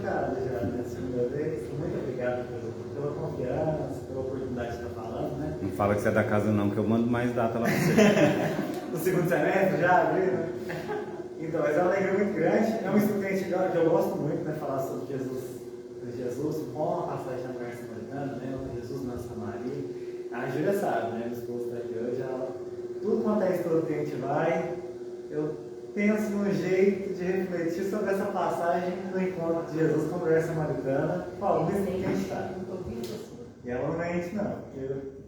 edificado já na segunda vez. Muito obrigado pela confiança, pela oportunidade de estar falando, né? Não fala que você é da casa não, que eu mando mais data lá pra você. No segundo semestre já abriu, né? Então, mas é uma alegria muito grande. É um estudo que eu gosto muito, né? Falar sobre Jesus com a passagem da mulher samaritana, né? Jesus na Samaria. A Júlia sabe, né? O esposo está aqui hoje. Tudo quanto é estudo que a gente vai, eu penso num jeito de refletir sobre essa passagem do encontro de Jesus com a mulher samaritana, falando isso que a gente está. E ela não mente, não.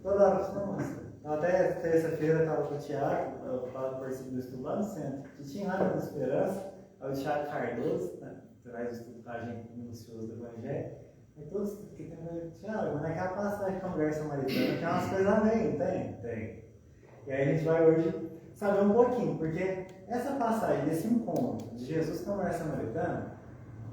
Toda hora você não mostra. Até terça-feira eu estava com o Thiago, eu participo do estudo lá no centro, que tinha lá da Esperança, é o Thiago Cardoso, né? Traz o estudo para a gente minucioso do Evangelho. E todos que tem Thiago, mas naquela passagem com a mulher samaritana tem umas coisas a meio, tem. E aí a gente vai hoje saber um pouquinho, porque essa passagem desse encontro de Jesus com a mulher samaritana,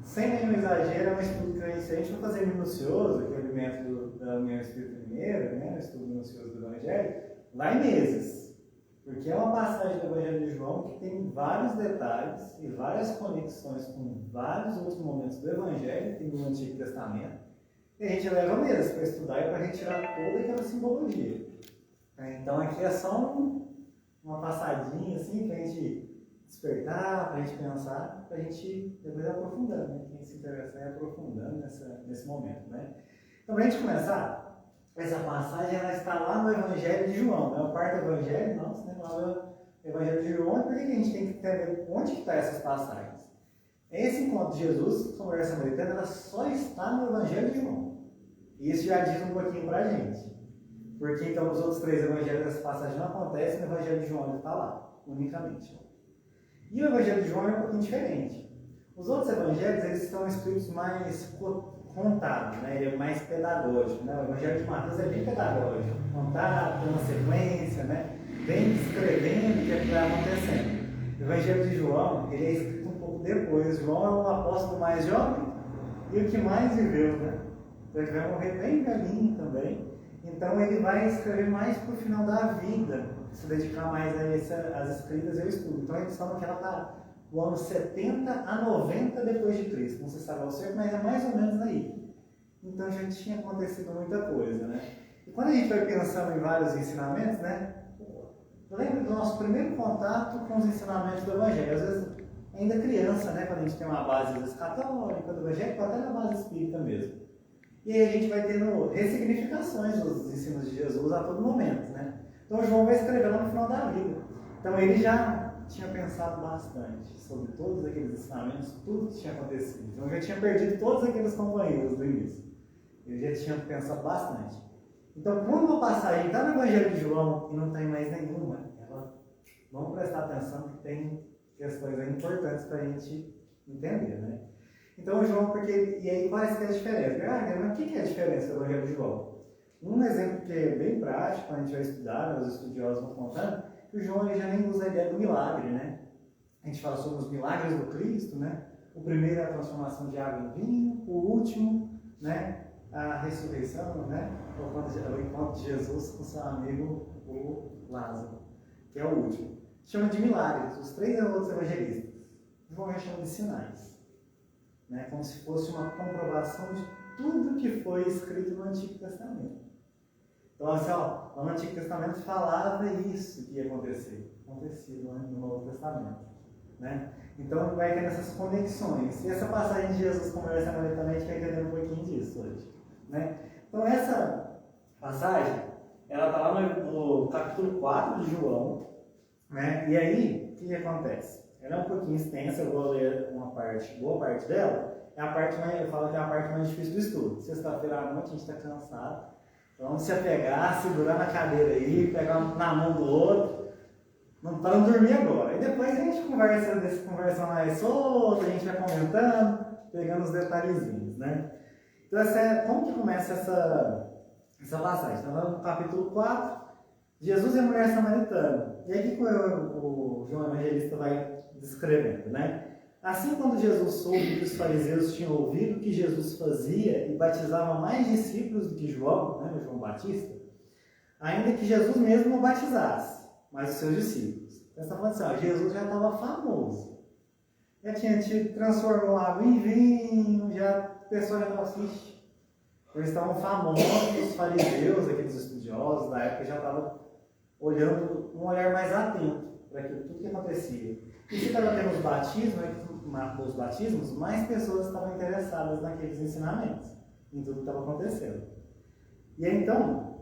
sem nenhum exagero, é um estudo que se a gente for fazer minucioso, que é o método da União Espírita Mineira, né, o estudo minucioso do Evangelho, vai meses. Porque é uma passagem do Evangelho de João que tem vários detalhes e várias conexões com vários outros momentos do Evangelho, que tem no Antigo Testamento, e a gente leva meses para estudar e para retirar toda aquela simbologia. Então aqui é só uma passadinha assim, para a gente despertar, para a gente pensar, para a gente depois aprofundando, né? Quem se interessar é aprofundando nesse momento, né? Então, para a gente começar, essa passagem ela está lá no Evangelho de João, não é o quarto Evangelho, não, se não é o Evangelho de João. E por que a gente tem que entender onde que estão essas passagens? Esse encontro de Jesus com a mulher samaritana, ela só está no Evangelho de João. E isso já diz um pouquinho para a gente. Porque então os outros três evangelhos dessa passagem não acontecem, no Evangelho de João ele está lá, unicamente. E o Evangelho de João é um pouquinho diferente. Os outros evangelhos, eles são escritos mais contados, né? Ele é mais pedagógico, né? O Evangelho de Mateus é bem pedagógico, contado, tem uma sequência, né? Vem descrevendo o que vai acontecendo. O Evangelho de João, ele é escrito um pouco depois. João é o apóstolo mais jovem e o que mais viveu, né? Então ele vai morrer bem velhinho também. Então ele vai escrever mais para o final da vida, se dedicar mais às escritas e ao estudo. Então eles falam que ela está no ano 70 a 90 depois de Cristo. Não se sabe ao certo, mas é mais ou menos aí. Então já tinha acontecido muita coisa, né? E quando a gente vai pensando em vários ensinamentos, né? Eu lembro do nosso primeiro contato com os ensinamentos do Evangelho. Às vezes, ainda criança, né? Quando a gente tem uma base às vezes, católica do Evangelho, até na base espírita mesmo. E aí a gente vai tendo ressignificações dos ensinos de Jesus a todo momento, né? Então João vai escrever lá no final da vida. Então ele já tinha pensado bastante sobre todos aqueles ensinamentos, tudo que tinha acontecido. Então já tinha perdido todos aqueles companheiros do início. Ele já tinha pensado bastante. Então quando uma passagem está no Evangelho de João e não tem mais nenhuma, vamos prestar atenção que tem questões importantes para a gente entender, né? Então, João, e aí quais que é a diferença? Mas o que é a diferença do Evangelho de João? Um exemplo que é bem prático, a gente vai estudar, os estudiosos vão contando, que o João ele já nem usa a ideia do milagre, né? A gente fala sobre os milagres do Cristo, né? O primeiro é a transformação de água em vinho, o último, né? A ressurreição, né? O encontro de Jesus com seu amigo, o Lázaro, que é o último. Chama de milagres, os três outros evangelistas. João já chama de sinais. Né, como se fosse uma comprovação de tudo que foi escrito no Antigo Testamento. Então, assim, no Antigo Testamento falava isso que ia acontecer. Acontecia no Novo Testamento. Né? Então, vai tendo essas conexões. E essa passagem de Jesus com a mulher samaritana, a gente vai entender um pouquinho disso hoje. Né? Então, essa passagem, ela está lá no capítulo 4 de João. Né? E aí, o que acontece? Ela é um pouquinho extensa, eu vou ler boa parte dela. Eu falo que é a parte mais difícil do estudo. Sexta-feira à noite a gente está cansado. Então vamos se apegar, segurar na cadeira aí, pegar na mão do outro, para não dormir agora. E depois a gente conversa mais solta, a gente vai comentando, pegando os detalhezinhos, né? Então como que começa essa passagem? Então vamos no capítulo 4, Jesus e a mulher samaritana. E aí que o João Evangelista vai descrevendo, né? Assim, quando Jesus soube que os fariseus tinham ouvido que Jesus fazia e batizava mais discípulos do que João, né, o João Batista, ainda que Jesus mesmo não batizasse, mas os seus discípulos. Então, está falando assim, Jesus já estava famoso. Já tinha transformado água em vinho, já a pessoa já falava assim, "Ixi", eles estavam famosos, os fariseus, aqueles estudiosos da época, já estavam olhando um olhar mais atento para tudo que acontecia. E se estava tendo os batismos, mais pessoas estavam interessadas naqueles ensinamentos, em tudo que estava acontecendo. E aí, então,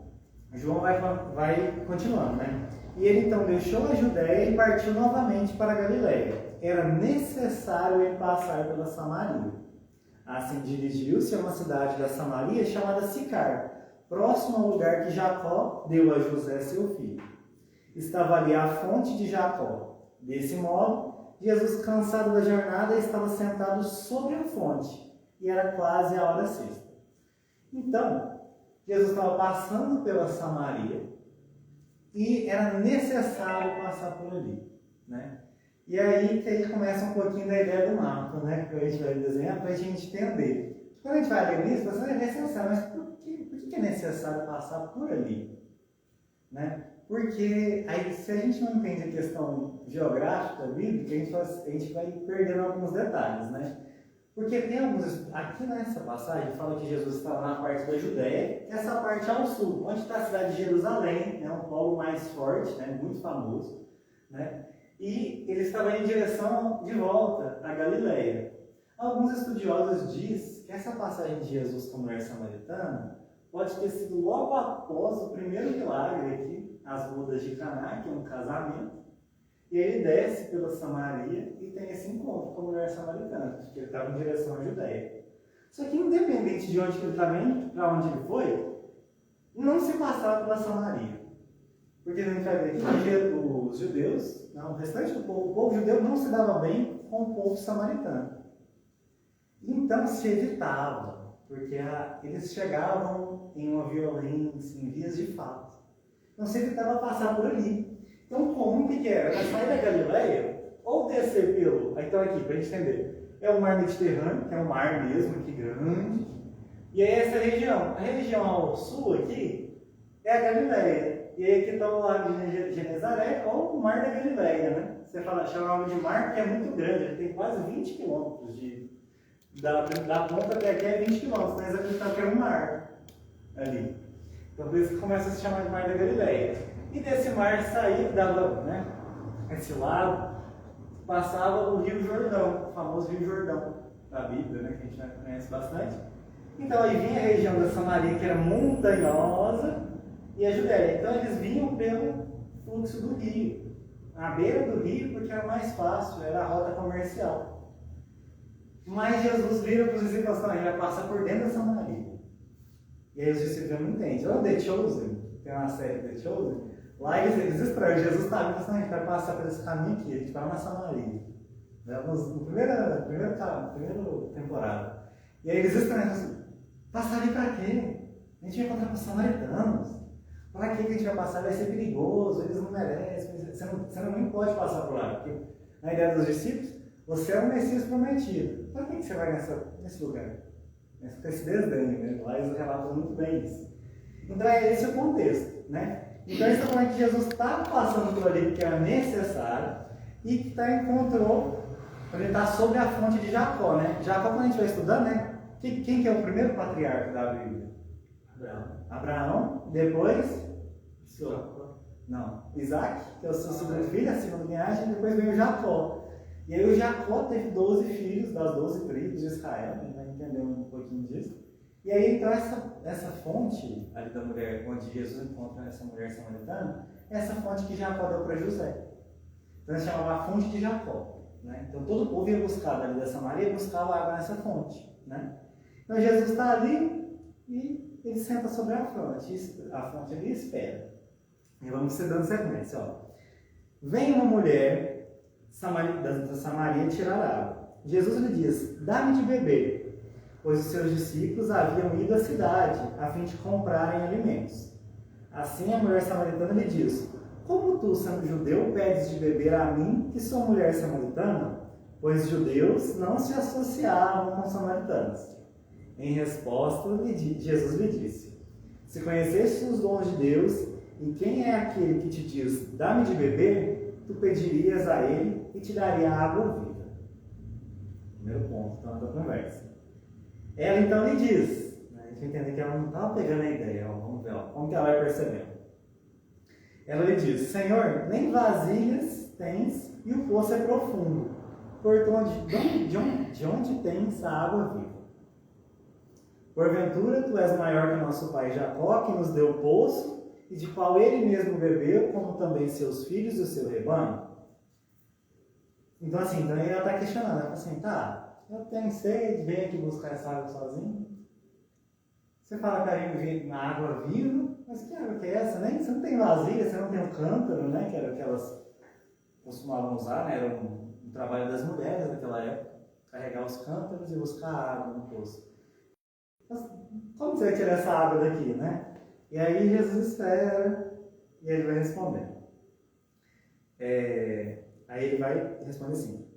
João vai continuando, né? E ele então deixou a Judéia e partiu novamente para a Galiléia. Era necessário ele passar pela Samaria. Assim dirigiu-se a uma cidade da Samaria chamada Sicar, próximo ao lugar que Jacó deu a José seu filho. Estava ali a fonte de Jacó. Desse modo, Jesus, cansado da jornada, estava sentado sobre a fonte, e era quase a hora sexta. Então, Jesus estava passando pela Samaria, e era necessário passar por ali, né? E aí que aí começa um pouquinho da ideia do mapa, né? Que a gente vai desenhar para a gente entender. Quando a gente vai ler isso, você é necessário, mas por que é necessário passar por ali? Né? Porque aí, se a gente não entende a questão geográfica, bíblica, a gente vai perdendo alguns detalhes, né? Porque tem alguns, aqui nessa passagem fala que Jesus estava na parte da Judéia, essa parte ao sul, onde está a cidade de Jerusalém, né, um polo mais forte, né, muito famoso, né, e ele estava em direção de volta à Galileia. Alguns estudiosos dizem que essa passagem de Jesus com a mulher samaritana pode ter sido logo após o primeiro milagre aqui, as bodas de Caná, que é um casamento. E ele desce pela Samaria e tem esse encontro com a mulher samaritana, porque ele estava em direção à Judéia. Só que, independente de onde ele estava indo, para onde ele foi, não se passava pela Samaria. Porque a gente vai ver que os judeus, não, o restante do povo, o povo judeu não se dava bem com o povo samaritano. Então se evitava, porque eles chegavam em uma violência, em vias de fato. Então se evitava passar por ali. Então, comum que era? Era sair da Galileia ou descer pelo. Então, aqui, para a gente entender, é o mar Mediterrâneo, que é um mar mesmo, aqui grande. E aí, essa região. A região ao sul aqui é a Galileia. E aí, aqui está o lago de Genezaré ou o mar da Galileia, né? Você chama de mar porque é muito grande, ele tem quase 20 quilômetros da ponta até aqui é 20 quilômetros, mas aqui está que é um mar ali. Então, por isso que começa a se chamar de mar da Galileia. E desse mar saía, dava, né, esse lago, passava o Rio Jordão, o famoso Rio Jordão da Bíblia, né, que a gente conhece bastante. Então aí vinha a região da Samaria, que era montanhosa, e a Judéia. Então eles vinham pelo fluxo do rio, à beira do rio, porque era mais fácil, era a rota comercial. Mas Jesus vira para os discípulos e fala, ele vai passar por dentro da Samaria. E aí os discípulos não entendem. Ou The Chosen, tem uma série The Chosen, lá eles estranham, Jesus está vindo assim, a gente vai passar por esse caminho aqui, a gente vai na Samaria. No primeira temporada. E aí eles estranham assim, passar ali para quê? A gente vai encontrar com os samaritanos. Para que a gente vai passar? Vai ser perigoso, eles não merecem. Você não pode passar por lá. Porque na ideia dos discípulos, você é o Messias prometido. Para que você vai nesse lugar? Esse desdém, né? Lá eles relatam muito bem isso. Então é esse o contexto, né? Então eles estão falando que Jesus está passando por ali porque era necessário e que ele está sobre a fonte de Jacó, né? Jacó, quando a gente vai estudando, né? Quem que é o primeiro patriarca da Bíblia? Abraão, depois Isaac, que é o seu segundo filho, a segunda linhagem, e depois veio Jacó. E aí o Jacó teve 12 filhos das 12 tribos de Israel, a gente vai entender um pouquinho disso. E aí então essa fonte ali da mulher, onde Jesus encontra essa mulher samaritana, é essa fonte que Jacó deu para José. Então se chamava a fonte de Jacó, né? Então todo o povo ia buscar dali da Samaria e buscava água nessa fonte, né? Então Jesus está ali e ele senta sobre a fonte ali e espera. E vamos dando sequência, ó. Vem uma mulher da Samaria tirar água. Jesus lhe diz, dá-me de beber. Pois os seus discípulos haviam ido à cidade, a fim de comprarem alimentos. Assim a mulher samaritana lhe diz, como tu, sendo judeu, pedes de beber a mim, que sou mulher samaritana? Pois judeus não se associavam com samaritanos. Em resposta, Jesus lhe disse, se conhecesses os dons de Deus, e quem é aquele que te diz, dá-me de beber, tu pedirias a ele e te daria água viva. Primeiro ponto, então, da conversa. Ela então lhe diz, né, a gente entende que ela não estava pegando a ideia, ó, vamos ver, ó, como que ela vai percebendo. Ela lhe diz: Senhor, nem vasilhas tens e o poço é profundo. Portanto, de onde tens a água viva? Porventura, tu és maior que nosso pai Jacó, que nos deu o poço, e de qual ele mesmo bebeu, como também seus filhos e o seu rebanho? Então, assim, então ela está questionando. Ela fala assim: tá, eu tenho sede, venho aqui buscar essa água sozinho. Você fala que vem na água viva, mas que água que é essa, né? Você não tem vasilha, você não tem um cântaro, né? Que era o que elas costumavam usar, né? Era um trabalho das mulheres naquela época, carregar os cântaros e buscar água no poço. Mas como você vai tirar essa água daqui, né? E aí Jesus espera e ele vai responder. Aí ele vai responder assim: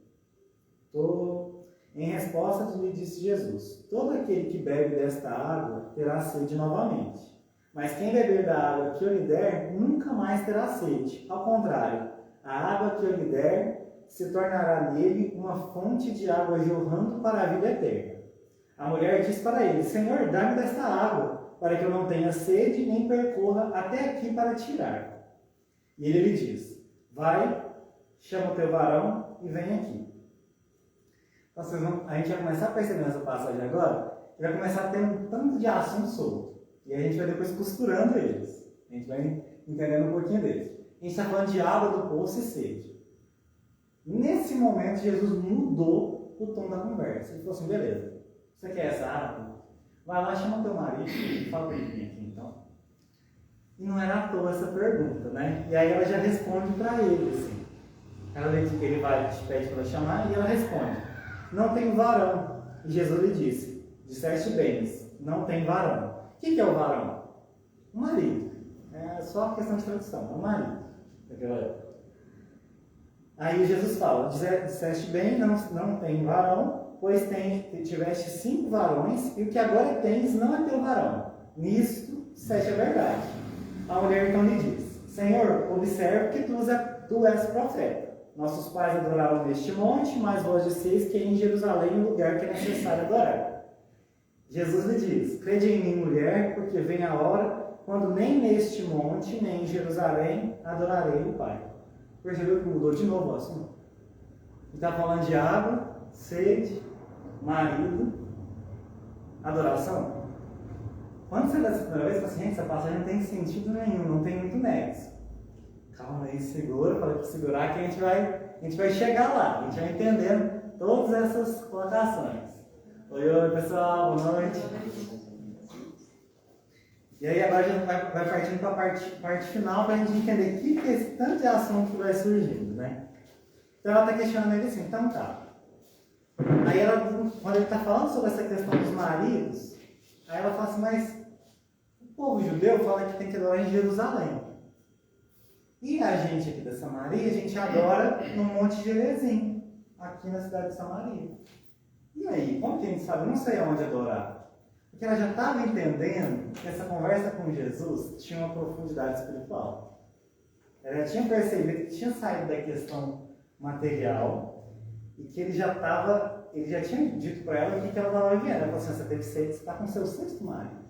Em resposta, lhe disse Jesus: todo aquele que bebe desta água terá sede novamente. Mas quem beber da água que eu lhe der, nunca mais terá sede. Ao contrário, a água que eu lhe der se tornará nele uma fonte de água jorrando para a vida eterna. A mulher disse para ele: Senhor, dá-me desta água, para que eu não tenha sede nem percorra até aqui para tirar. E ele lhe diz: vai, chama o teu varão e vem aqui. Então, a gente vai começar a perceber nessa passagem agora, que vai começar a ter um tanto de assunto solto. E a gente vai depois costurando eles. A gente vai entendendo um pouquinho deles. A gente está falando de água do poço e sede. Nesse momento, Jesus mudou o tom da conversa. Ele falou assim: beleza, você quer essa água? Vai lá, chama teu marido e fala para ele vir aqui, então. E não era à toa essa pergunta, né? E aí ela já responde para ele, assim. Ele vai, pede para ela chamar e ela responde: não tem varão. E Jesus lhe disse: disseste bem, não tem varão. O que é o varão? O marido. É só uma questão de tradução, é o marido daquela época. Aí Jesus fala: disseste bem, não tem varão, pois tiveste 5 varões, e o que agora tens não é teu varão. Nisto disseste a verdade. A mulher então lhe diz: Senhor, observe que tu és profeta. Nossos pais adoraram neste monte, mas vós disseis que é em Jerusalém o lugar que é necessário adorar. Jesus lhe diz: crede em mim, mulher, porque vem a hora quando nem neste monte, nem em Jerusalém adorarei o Pai. Percebeu que mudou de novo o assunto? Ele está falando de água, sede, marido, adoração. Quando você lê essa primeira vez, você fala assim: essa passagem não tem sentido nenhum, não tem muito nexo. Calma aí, segura, falei para segurar que a gente vai chegar lá, a gente vai entendendo todas essas colocações. Oi, pessoal, boa noite. E aí agora a gente vai partindo para a parte final para a gente entender que esse tanto de assunto que vai surgindo, né? Então ela está questionando ele assim: então tá. Aí quando ele está falando sobre essa questão dos maridos, aí ela fala assim: mas o povo judeu fala que tem que adorar em Jerusalém. E a gente aqui da Samaria, a gente adora no Monte Gerezim, aqui na cidade de Samaria. E aí, como que a gente sabe? Eu não sei aonde adorar. Porque ela já estava entendendo que essa conversa com Jesus tinha uma profundidade espiritual. Ela já tinha percebido que tinha saído da questão material e que ele já tinha dito para ela o que ela estava vivendo. Ela falou assim: você teve sede, você está com seu 6º marido.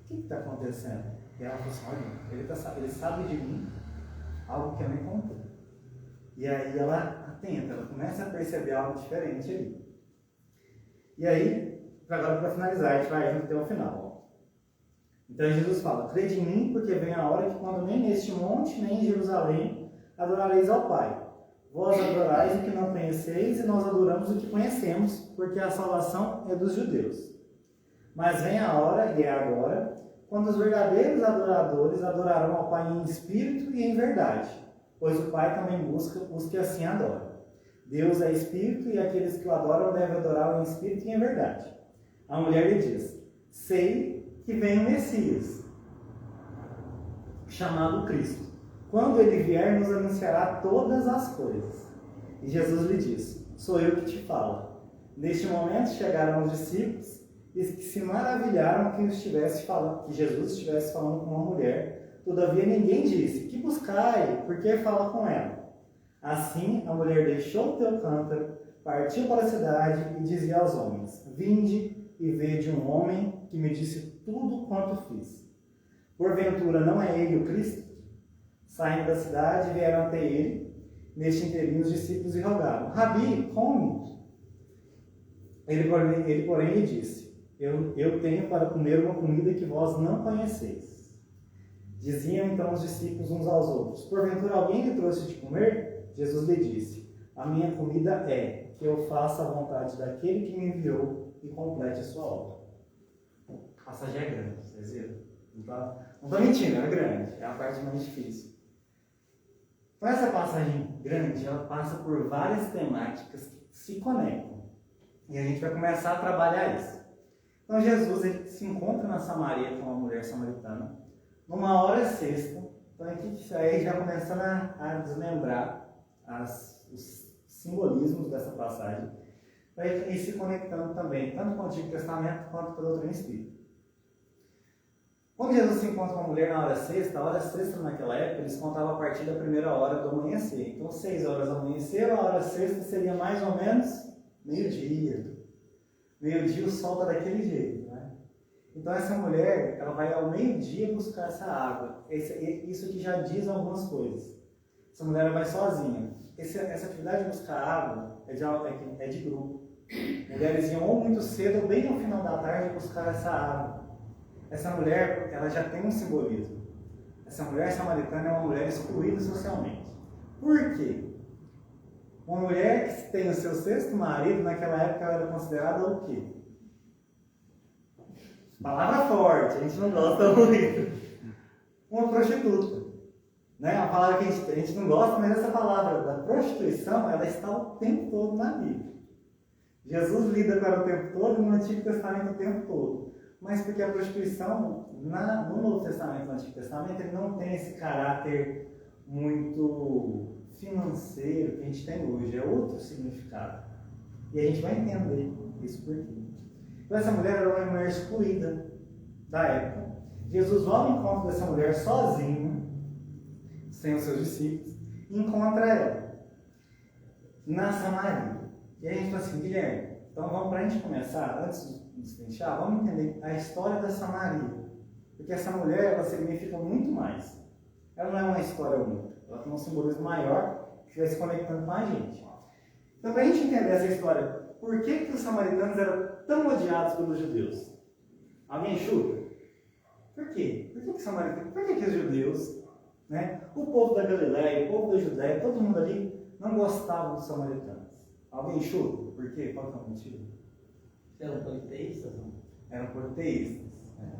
O que está acontecendo? E ela falou assim: olha, ele sabe de mim algo que eu nem contei. E aí ela atenta, ela começa a perceber algo diferente ali. E aí, agora para finalizar, a gente vai indo até o final. Então Jesus fala: crede em mim, porque vem a hora que quando nem neste monte, nem em Jerusalém adorareis ao Pai. Vós adorais o que não conheceis e nós adoramos o que conhecemos, porque a salvação é dos judeus. Mas vem a hora, e é agora, quando os verdadeiros adoradores adorarão ao Pai em espírito e em verdade, pois o Pai também busca os que assim adoram. Deus é espírito e aqueles que o adoram devem adorá-lo em espírito e em verdade. A mulher lhe diz: sei que vem o Messias, chamado Cristo. Quando ele vier, nos anunciará todas as coisas. E Jesus lhe diz: sou eu que te falo. Neste momento chegaram os discípulos e se maravilharam que Jesus estivesse falando com uma mulher. Todavia ninguém disse: que buscai? Por que fala com ela? Assim a mulher deixou o teu cântaro, partiu para a cidade e dizia aos homens: vinde, e vede um homem que me disse tudo quanto fiz. Porventura não é ele o Cristo? Saindo da cidade, vieram até ele, neste interim os discípulos, e rogaram: Rabi, come. Ele, porém, lhe disse: eu tenho para comer uma comida que vós não conheceis. Diziam então os discípulos uns aos outros: Porventura alguém lhe trouxe de comer? Jesus lhe disse: A minha comida é que eu faça a vontade daquele que me enviou e complete a sua obra. A passagem é grande, vocês viram? Não estou mentindo, é grande, é a parte mais difícil. Então essa passagem grande, ela passa por várias temáticas que se conectam. E a gente vai começar a trabalhar isso. Então Jesus ele se encontra na Samaria com uma mulher samaritana, numa hora sexta. Então aqui aí já começando a desmembrar os simbolismos dessa passagem, para ir se conectando também, tanto com o Antigo Testamento quanto com a doutrina espírita. Quando Jesus se encontra com a mulher na hora sexta, a hora sexta naquela época, eles contavam a partir da primeira hora do amanhecer. Então 6 horas do amanhecer, a hora sexta seria mais ou menos meio-dia. Meio-dia o sol está daquele jeito, né? Então essa mulher, ela vai ao meio-dia buscar essa água. Isso aqui já diz algumas coisas. Essa mulher vai sozinha. Essa atividade de buscar água é de grupo. Mulheres iam ou muito cedo ou bem no final da tarde buscar essa água. Essa mulher, ela já tem um simbolismo. Essa mulher samaritana é uma mulher excluída socialmente. Por quê? Uma mulher que tem o seu sexto marido, naquela época ela era considerada o quê? Palavra forte, a gente não gosta muito. Uma prostituta. Né? Uma palavra que a gente não gosta, mas essa palavra da prostituição, ela está o tempo todo na Bíblia. Jesus lida com ela o tempo todo, no Antigo Testamento o tempo todo. Mas porque a prostituição, no Novo Testamento e no Antigo Testamento, ele não tem esse caráter muito financeiro que a gente tem hoje, é outro significado. E a gente vai entender isso por quê. Então essa mulher era uma mulher excluída da época. Jesus vai ao encontro dessa mulher sozinho, sem os seus discípulos, e encontra ela na Samaria. E aí a gente fala assim: Guilherme, então vamos, para a gente começar, antes de se deixar, vamos entender a história da Samaria. Porque essa mulher, ela significa muito mais. Ela não é uma história única, ela tem um simbolismo maior que vai se conectando com a gente. Então, para a gente entender essa história, por que os samaritanos eram tão odiados pelos judeus? Alguém chuta? Por quê? Por que os judeus, né? O povo da Galileia, o povo da Judéia, todo mundo ali não gostava dos samaritanos? Alguém chuta? Por quê? Qual que é o motivo? Eram politeístas, não? Eram politeístas.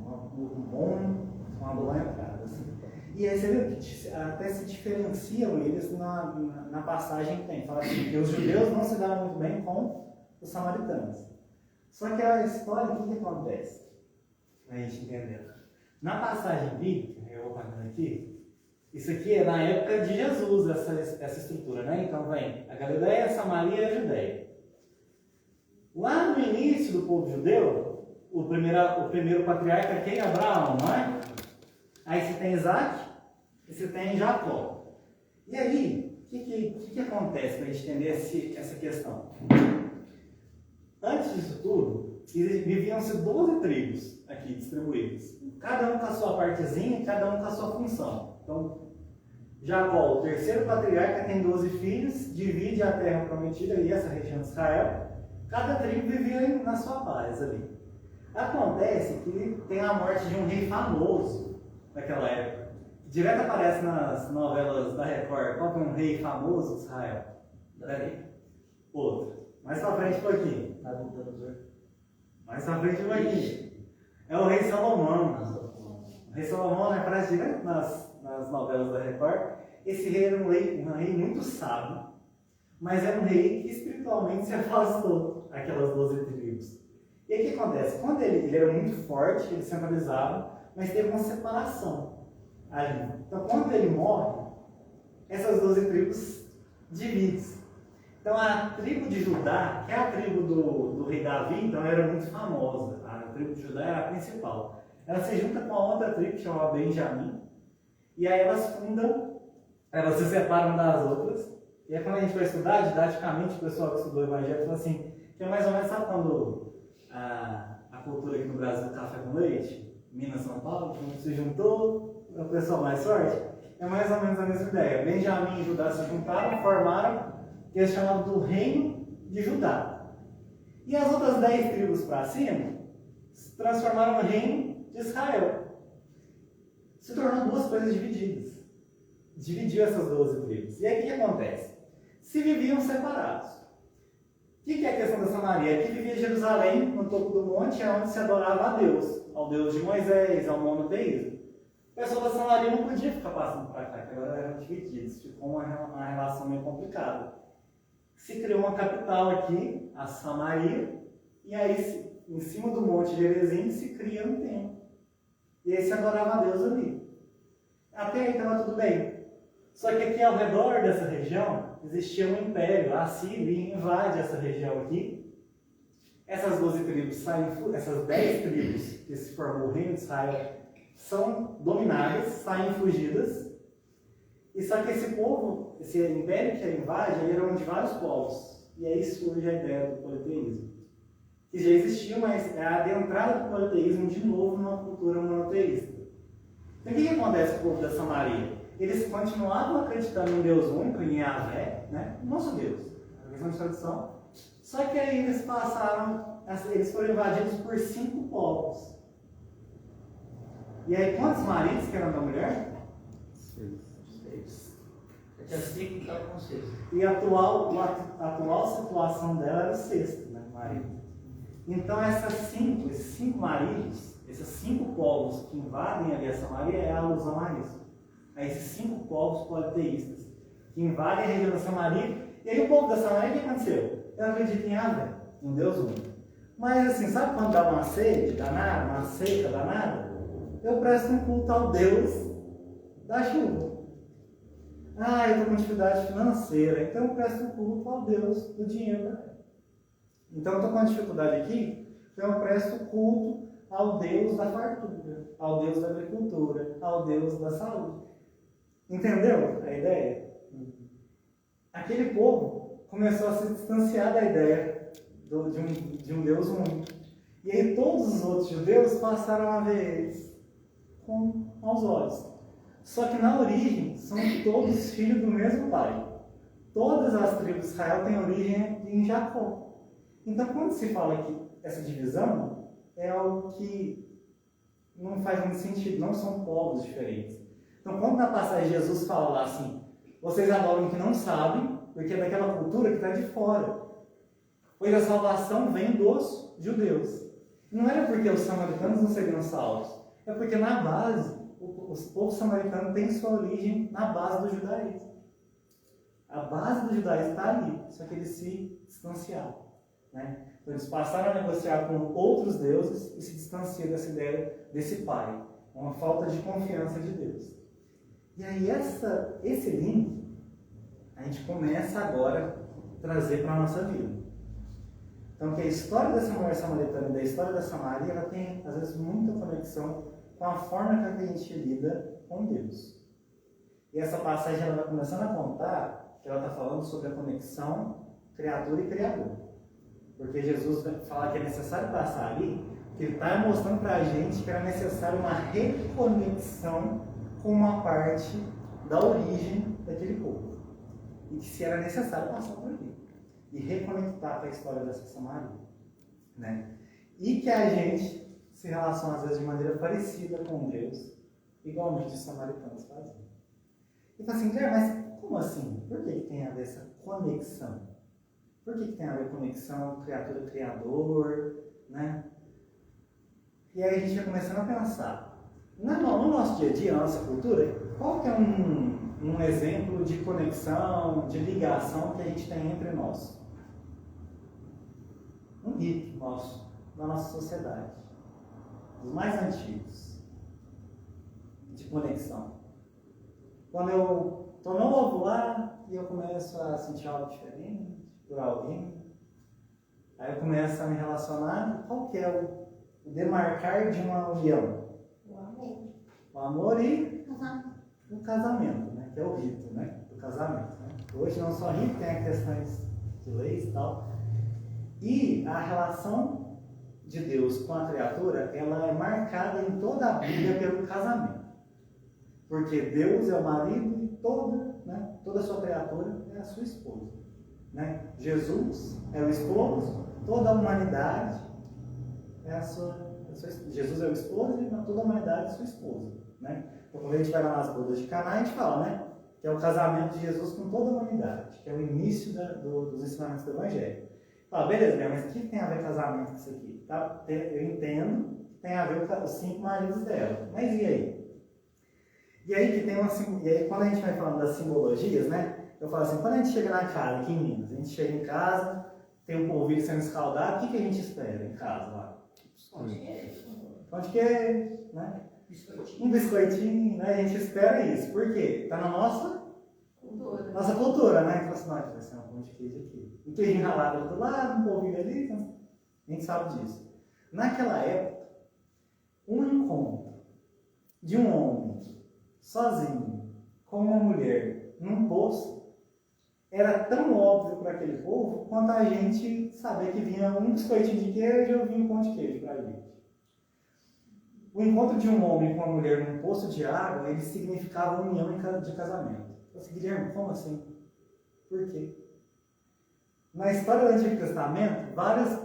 Uma boa entrada. Assim. E aí você viu que até se diferenciam eles na passagem que tem. Fala assim, que os judeus não se davam muito bem com os samaritanos. Só que a história, o que acontece? Pra gente entender. Na passagem bíblica, eu vou pagando aqui, isso aqui é na época de Jesus, essa estrutura, né? Então vem a Galileia, a Samaria e a Judéia. Lá no início do povo judeu, o primeiro patriarca é quem? Abraão, não é? Aí você tem Isaac e você tem Jacó. E aí, o que acontece para a gente entender essa questão? Antes disso tudo, viviam-se 12 tribos aqui distribuídas. Cada um com a sua partezinha e cada um com a sua função. Então, Jacó, o terceiro patriarca, tem 12 filhos, divide a terra prometida e essa região de Israel. Cada tribo vivia na sua paz ali. Acontece que tem a morte de um rei famoso naquela época. Direto aparece nas novelas da Record. Qual que é um rei famoso de Israel? Davi. Outro. Mais pra frente um pouquinho. Mais pra frente um pouquinho. É o rei Salomão. O rei Salomão aparece direto nas novelas da Record. Esse rei era um rei muito sábio, mas era um rei que espiritualmente se afastou daquelas 12 tribos. E aí o que acontece? Quando ele era muito forte, ele centralizava, mas teve uma separação ali. Então quando ele morre, essas 12 tribos dividem-se. Então a tribo de Judá, que é a tribo do rei Davi, então era muito famosa. A tribo de Judá era a principal. Ela se junta com a outra tribo, que chama Benjamim, e aí elas se separam das outras. E aí quando a gente vai estudar, didaticamente, o pessoal que estudou o Evangelho fala assim, que é mais ou menos, sabe quando a cultura aqui no Brasil do café com leite, Minas, São Paulo, quando se juntou, a pessoa mais forte, é mais ou menos a mesma ideia. Benjamim e Judá se juntaram, formaram o que é chamado do Reino de Judá. E as outras 10 tribos para cima se transformaram no Reino de Israel. Se tornou duas coisas divididas. Dividiu essas 12 tribos. E aí o que acontece? Se viviam separados. O que é a questão da Samaria? Aqui vivia Jerusalém, no topo do monte, é onde se adorava a Deus, ao Deus de Moisés, ao monoteísmo. O pessoal da Samaria não podia ficar passando para cá, que agora eram divididos, ficou uma relação meio complicada. Se criou uma capital aqui, a Samaria, e aí em cima do monte de Gerizim se cria um templo. E aí se adorava a Deus ali. Até aí estava tudo bem. Só que aqui ao redor dessa região existia um império, a Síria invade essa região aqui. Essas 12 tribos saem, essas 10 tribos que se formou o reino de Israel são dominadas, saem fugidas. E só que esse povo, esse império que invade, ele era um de vários povos. E aí surge a ideia do politeísmo. Que já existia, mas é a adentrada do politeísmo de novo numa cultura monoteísta. Então o que acontece com o povo da Samaria? Eles continuavam acreditando em Deus único, em Yahvé, né? Nosso Deus, a questão de tradição. Só que aí eles foram invadidos por 5 povos. E aí quantos maridos que eram da mulher? 6. Tinha 5 que estavam com 6. E a atual situação dela era o 6º, né? Marido. Então esses 5 maridos, esses 5 povos que invadem ali a Samaria é a alusão a isso. A esses 5 povos politeístas que invadem a região da Samaria. E aí o povo da Samaria, o que aconteceu? Eu acredito em Yahvé, em Deus único. Mas assim, sabe quando dá uma sede danada, uma seca danada? Eu presto um culto ao Deus da chuva. Ah, eu estou com dificuldade financeira, então eu presto um culto ao Deus do dinheiro. Então eu estou com uma dificuldade aqui, então eu presto culto ao Deus da fartura, ao Deus da agricultura, ao Deus da saúde. Entendeu a ideia? Aquele povo começou a se distanciar da ideia de um Deus único. E aí todos os outros judeus passaram a ver eles com aos olhos. Só que na origem são todos filhos do mesmo pai. Todas as tribos de Israel têm origem em Jacó. Então quando se fala que essa divisão é algo que não faz muito sentido, não são povos diferentes. Então quando na passagem Jesus fala lá assim, vocês adoram o que não sabem, porque é daquela cultura que está de fora. Pois a salvação vem dos judeus. Não era porque os samaritanos não seriam salvos, é porque na base, o povo samaritano tem sua origem na base do judaísmo. A base do judaísmo está ali, só que eles se distanciaram. Né? Então eles passaram a negociar com outros deuses e se distanciam dessa ideia desse pai. Uma falta de confiança de Deus. E aí esse link a gente começa agora a trazer para a nossa vida. Então que a história dessa mulher samaritana e da história da Samaria, ela tem às vezes muita conexão com a forma que a gente lida com Deus. E essa passagem ela vai começando a contar que ela está falando sobre a conexão criatura e criador. Porque Jesus vai falar que é necessário passar ali, que ele está mostrando para a gente que era necessário uma reconexão com uma parte da origem daquele povo. E que se era necessário passar por ali. E reconectar com a história dessa Samaria. Né? E que a gente se relaciona às vezes de maneira parecida com Deus, igualmente os samaritanos faziam. E fala assim, mas como assim? Por que tem a ver essa conexão? Por que tem a ver conexão criatura-criador? Né? E aí a gente vai começando a pensar. No nosso dia a dia, na nossa cultura, qual que é um exemplo de conexão, de ligação que a gente tem entre nós? Um rito nosso, da nossa sociedade. Os mais antigos. De conexão. Quando eu estou novo lá e eu começo a sentir algo diferente por alguém, aí eu começo a me relacionar, qual que é o demarcar de uma união? O amor. O amor e Casamento. o casamento, né? Que é o rito, né? Do casamento. Né? Hoje não só rito, tem as questões de leis e tal. E a relação de Deus com a criatura, ela é marcada em toda a Bíblia pelo casamento. Porque Deus é o marido e toda a sua criatura é a sua esposa. Né? Jesus é o esposo, toda a humanidade é a sua Jesus é o esposo e toda a humanidade é a sua esposa. Né? Então, quando a gente vai lá nas bodas de Caná, a gente fala, né? Que é o casamento de Jesus com toda a humanidade, que é o início dos ensinamentos do Evangelho. Fala, beleza, mas o que tem a ver casamento com isso aqui? Tá? Eu entendo que tem a ver com os 5 maridos dela, mas e aí? E aí que tem e aí quando a gente vai falando das simbologias, né? Eu falo assim, quando a gente chega na casa, aqui em Minas, a gente chega em casa, tem um polvilho sendo escaldado, o que a gente espera em casa lá? Pão de queijo, né? Um biscoitinho, né? A gente espera isso. Por quê? Está na nossa cultura, né? Fala assim, vai ser um pão de queijo aqui. Um queijo ralado do lado, um polvilho ali, então, a gente sabe disso. Naquela época, um encontro de um homem sozinho com uma mulher num poço era tão óbvio para aquele povo quanto a gente saber que vinha um biscoitinho de queijo ou vinha um pão de queijo para a gente. O encontro de um homem com uma mulher num poço de água, ele significava união de casamento. Eu falei, Guilherme, como assim? Por quê? Na história do Antigo Testamento, várias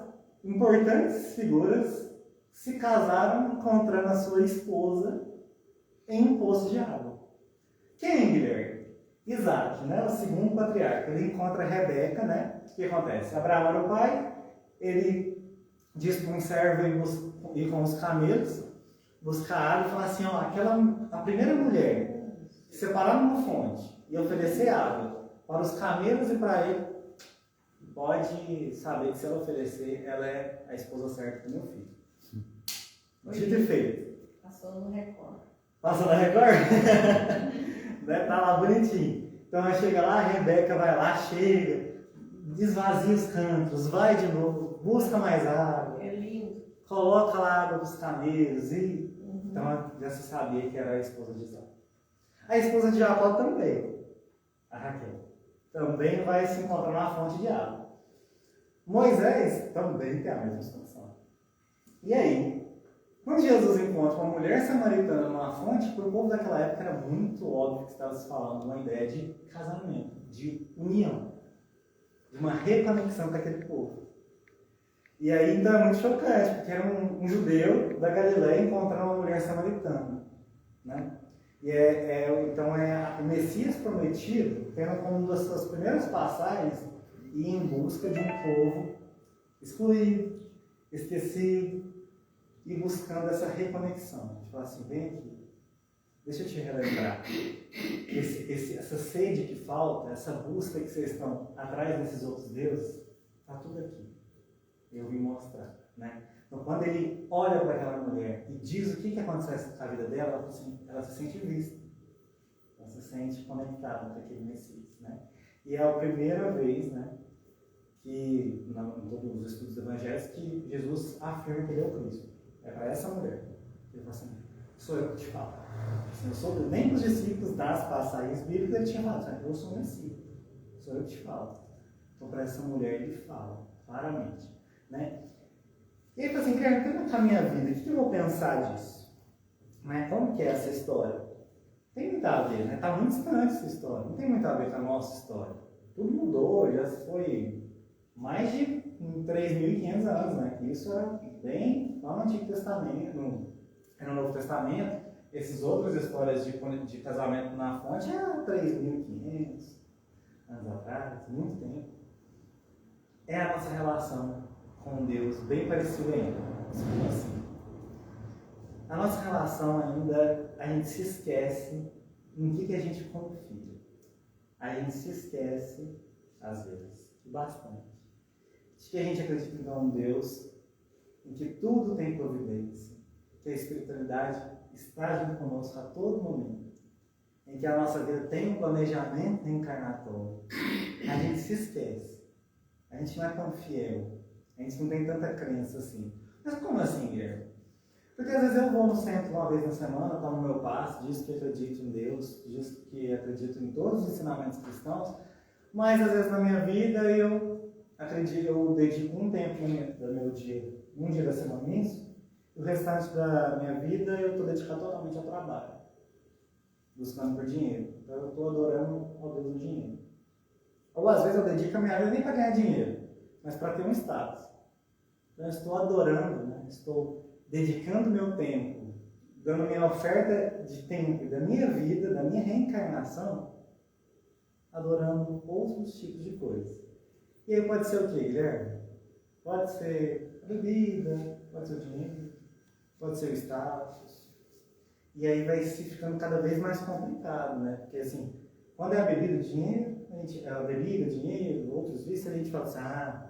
importantes figuras se casaram encontrando a sua esposa em um poço de água. Quem, Guilherme? Isaac, né? O segundo patriarca. Ele encontra Rebeca, né? O que acontece? Abraão era o pai, ele diz para um servo ir com os camelos, buscar água e falar assim, ó, a primeira mulher que separar uma fonte e oferecer água para os camelos e para ele, pode saber que se ela oferecer, ela é a esposa certa do meu filho. Dito e feito. Passou no Record. Passou na Record? Né? Tá lá bonitinho. Então ela chega lá, a Rebeca vai lá, chega, esvazia os cantos, vai de novo, busca mais água. É lindo. Coloca lá a água dos camelos e... Então já se sabia que era a esposa de Isaac. A esposa de Jacó também, a Raquel, também vai se encontrar na fonte de água. Moisés também tem a mesma situação. E aí, quando Jesus encontra uma mulher samaritana numa fonte, para o povo daquela época era muito óbvio que estava se falando de uma ideia de casamento, de união, de uma reconexão com aquele povo. E aí então é muito chocante, porque era um judeu da Galileia encontrando uma mulher samaritana. Né? E então o Messias prometido, tendo como uma das suas primeiras passagens, ir em busca de um povo excluído, esquecido, e buscando essa reconexão. A gente fala assim, vem aqui, deixa eu te relembrar. Essa sede que falta, essa busca que vocês estão atrás desses outros deuses, está tudo aqui. Eu vim mostrar. Né? Então, quando ele olha para aquela mulher e diz o que acontece com a vida dela, ela se sente vista. Ela se sente conectada com aquele Messias. Né? E é a primeira vez, né, que, em todos os estudos evangélicos, que Jesus afirma que ele é o Cristo. É para essa mulher. Ele fala assim, sou eu que te falo. Nem os discípulos das passagens bíblicas ele tinha falado, eu sou o Messias. Sou eu que te falo. Então, para essa mulher ele fala, claramente. Né? E ele fala assim, Guilherme, o que vai a minha vida? O que eu vou pensar disso? Né? Como que é essa história? Tem muito a ver, né? Está muito distante essa história. Não tem muito a ver com a nossa história. Tudo mudou, já foi mais de 3.500 anos, né? Isso é bem lá no Antigo Testamento, no Novo Testamento. Essas outras histórias de casamento na fonte é 3.500 anos atrás, muito tempo. É a nossa relação com Deus bem parecida ainda, assim. A nossa relação ainda, a gente se esquece em que a gente confia. A gente se esquece, às vezes, bastante, de que a gente acredita em um Deus em que tudo tem providência, que a espiritualidade está junto conosco a todo momento, em que a nossa vida tem um planejamento reencarnatório. A gente se esquece. A gente não é tão fiel. A gente não tem tanta crença assim. Mas como assim, Guilherme? Porque às vezes eu vou no centro uma vez na semana, tomo meu passe, diz que acredito em Deus, diz que acredito em todos os ensinamentos cristãos, mas às vezes na minha vida eu dedico um tempo do meu dia um dia da semana nisso, e o restante da minha vida eu estou dedicado totalmente ao trabalho, buscando por dinheiro. Então eu estou adorando ao Deus do dinheiro. Ou às vezes eu dedico a minha vida nem para ganhar dinheiro, mas para ter um status. Então eu estou adorando, né? Estou dedicando meu tempo, dando minha oferta de tempo da minha vida, da minha reencarnação, adorando outros tipos de coisas. E aí pode ser o quê, Guilherme? Pode ser a bebida, pode ser o dinheiro, pode ser o status. E aí vai se ficando cada vez mais complicado, né? Porque assim, quando é a bebida, o dinheiro, a bebida, dinheiro, outros vícios, a gente fala assim,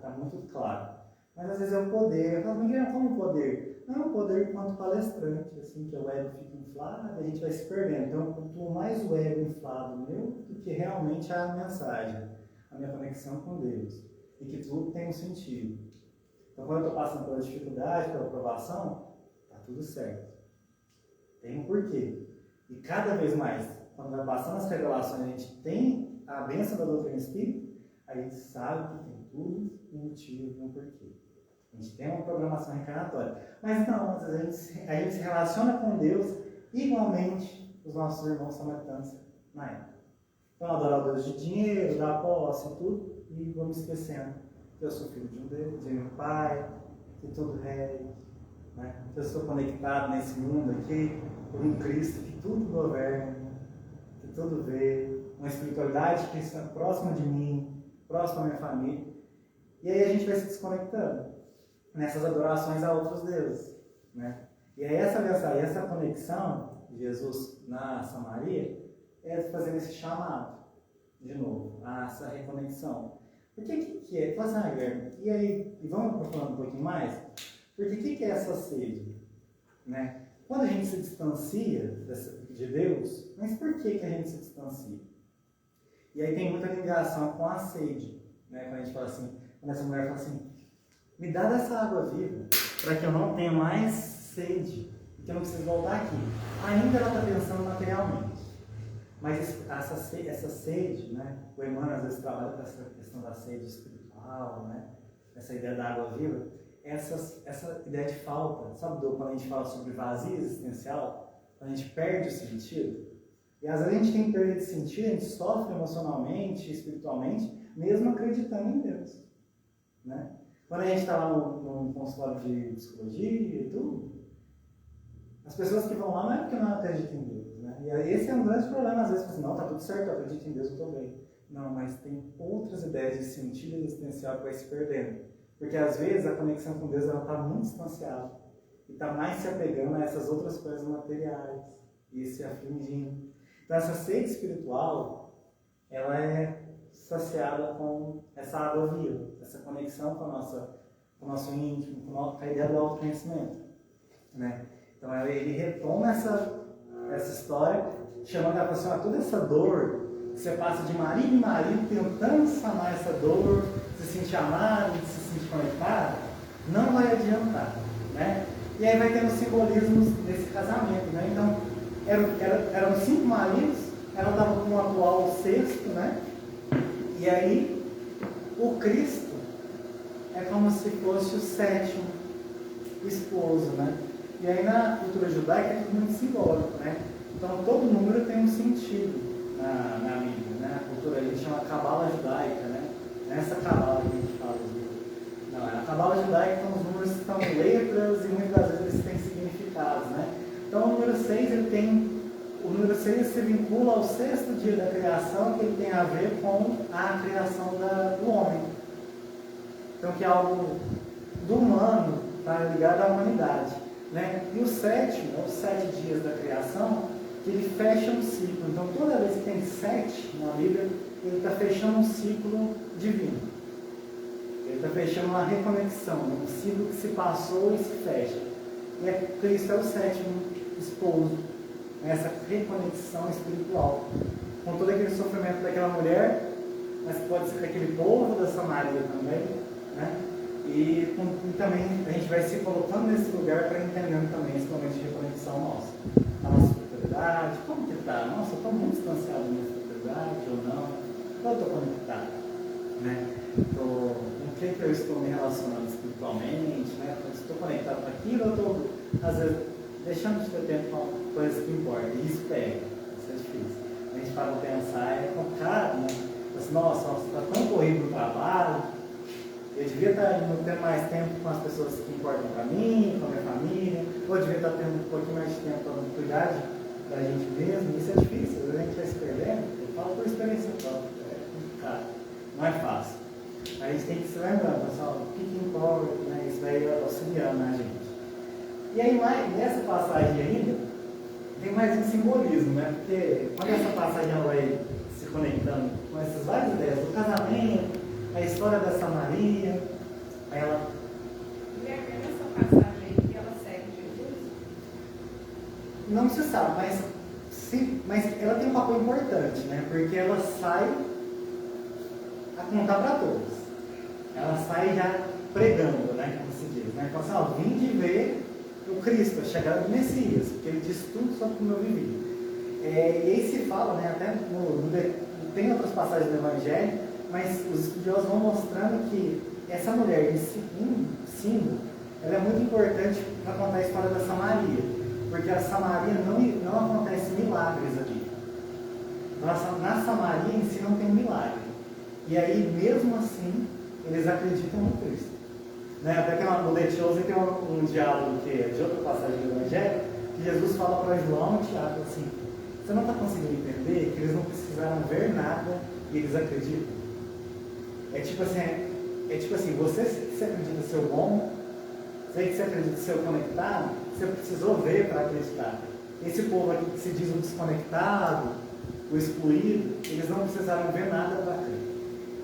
tá muito claro. Mas às vezes é o poder. Eu falo, Guilherme, como poder? Não é o poder enquanto palestrante, assim, que o ego fica inflado e a gente vai se perdendo. Então, quanto mais o ego inflado meu, do que realmente a mensagem, a minha conexão com Deus. E que tudo tem um sentido. Então, quando eu estou passando pela dificuldade, pela provação, tá tudo certo. Tem um porquê. E cada vez mais, quando vai passando as revelações, a gente tem a bênção da doutrina espírita, a gente sabe que tem tudo um motivo e um porquê. A gente tem uma programação reencarnatória. Mas não, às vezes a gente se relaciona com Deus igualmente os nossos irmãos samaritanos na época. Então, adorar o Deus de dinheiro, da posse e tudo, e vamos esquecendo que eu sou filho de um Deus, de um Pai, que tudo rege, né? Que eu sou conectado nesse mundo aqui por um Cristo que tudo governa, que tudo vê, uma espiritualidade que está próxima de mim, próxima à minha família. E aí a gente vai se desconectando nessas adorações a outros deuses, né? E aí essa conexão de Jesus na Samaria é fazendo esse chamado, de novo, a essa reconexão. Porque o que é? Fala assim, Guilherme, e aí, e vamos aprofundando um pouquinho mais? Porque o que é essa sede? Né? Quando a gente se distancia de Deus, mas por que a gente se distancia? E aí tem muita ligação com a sede, né? Quando a gente fala assim, quando essa mulher fala assim, me dá dessa água viva, para que eu não tenha mais sede, que eu não preciso voltar aqui. Ainda ela está pensando materialmente. Mas essa sede, né? O Emmanuel às vezes trabalha com essa questão da sede espiritual, né? Essa ideia da água viva, essa ideia de falta, sabe quando a gente fala sobre vazio existencial, quando a gente perde o sentido? E às vezes a gente tem perda de sentido, a gente sofre emocionalmente, espiritualmente, mesmo acreditando em Deus, né? Quando a gente está lá no consultório de psicologia e tudo, as pessoas que vão lá não é porque não acreditam em Deus, né? E aí esse é um grande problema, às vezes, assim, não, tá tudo certo, eu acredito em Deus, eu estou bem. Não, mas tem outras ideias de sentido existencial que vai se perdendo. Porque às vezes a conexão com Deus está muito distanciada e está mais se apegando a essas outras coisas materiais e se afligindo. Então essa sede espiritual, ela é saciada com essa água viva, essa conexão com o nosso íntimo, com a ideia do autoconhecimento, né? Então ele retoma essa história, chamando a pessoa, toda essa dor que você passa de marido em marido, tentando sanar essa dor, se sentir amado, se sentir conectado, não vai adiantar, né? E aí vai tendo simbolismos desse casamento, né? Então, eram 5 maridos, ela estava com o atual sexto, né? E aí, o Cristo é como se fosse o 7º esposo, né? E aí na cultura judaica é tudo muito simbólico, né? Então todo número tem um sentido na Bíblia, né? A cultura ali chama cabala judaica, né? Nessa cabala que a gente fala de... Não, a cabala judaica são os números que são letras e muitas das vezes eles têm significados, né? Então o número 6 o número 6 se vincula ao 6º dia da criação, que ele tem a ver com a criação do homem. Então que é algo do humano, está ligado à humanidade, né? E o 7º, os 7 dias da criação, que ele fecha um ciclo. Então toda vez que tem 7 na Bíblia, ele está fechando um ciclo divino. Ele está fechando uma reconexão, um ciclo que se passou e se fecha. E Cristo é o 7º esposo, essa reconexão espiritual, com todo aquele sofrimento daquela mulher, mas pode ser daquele povo da Samaria também, né? E também a gente vai se colocando nesse lugar para entendendo também esse momento de reconexão nossa, a nossa espiritualidade, como que está? Nossa, eu estou muito distanciado da minha espiritualidade ou não? Eu estou conectado, né? Com que eu estou me relacionando espiritualmente? espiritualmente, né? Estou conectado com aquilo, eu estou, às vezes, deixando de ter tempo com coisas que importam. E isso pega, isso é difícil. A gente para pensar, é complicado, né? Assim, nossa, está tão corrido no trabalho, eu devia estar tendo mais tempo com as pessoas que importam para mim, com a minha família, ou eu devia estar tendo um pouquinho mais de tempo para cuidar da gente mesmo. Isso é difícil, a gente vai se perdendo. Eu falo por experiência própria, é complicado, não é fácil. A gente tem que se lembrar, pessoal, o que importa, né? Isso vai auxiliando a gente. E aí, nessa passagem ainda, tem mais um simbolismo, né? Porque quando essa passagem vai se conectando com essas várias ideias do casamento, a história da Samaria, ela... E é nessa passagem aí que ela segue Jesus? Não se sabe, mas ela tem um papel importante, né? Porque ela sai a contar para todos. Ela sai já pregando, né? Como se diz, né? Fala assim, ó, vim de ver o Cristo, a chegada do Messias, porque ele diz tudo sobre como eu vivi. E aí se fala, né? Até tem outras passagens do Evangelho, mas os estudiosos vão mostrando que essa mulher, esse símbolo, ela é muito importante para contar a história da Samaria, porque a Samaria não acontece milagres aqui. Na Samaria em si não tem milagre. E aí, mesmo assim, eles acreditam no Cristo. Né? Até que no Letioso tem um diálogo que é de outra passagem do Evangelho, que Jesus fala para João e Tiago assim, você não está conseguindo entender que eles não precisaram ver nada e eles acreditam? É tipo assim, você acredita ser bom, você que você acredita ser conectado, você precisou ver para acreditar. Esse povo aqui que se diz o desconectado, o excluído, eles não precisaram ver nada para crer.